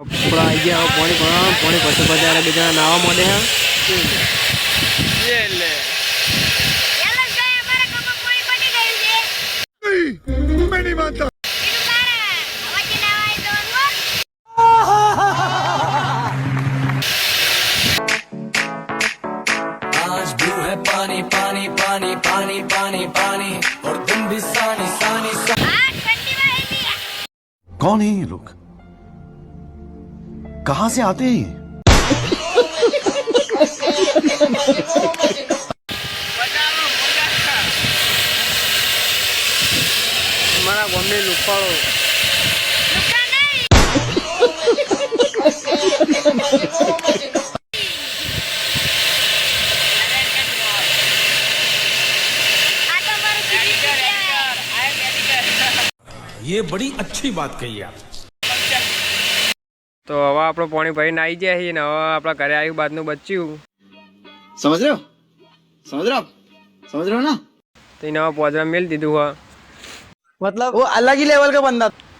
પૂરા આવી ગયા પાણી પછી બધા બીજા નાવા માંડે હા मैं नहीं मानता। आज ब्लू है पानी पानी पानी पानी पानी पानी और तुम भी सानी सानी कौन है ये लोग? कहां से आते हैं ये? મારા ગમે લુખાડો ये बड़ी अच्छी बात कही आप। તો હવે આપણો પાણી ભરીને આવી જાય છે ને હવે આપણા ઘરે આવ્યું બાદનું બચ્યું समझ रहे हो आप समझ रहे हो ना? તો એને હવે પોદરા મેલ દીધું હોય मतलब वो अलग ही लेवल का बंदा था।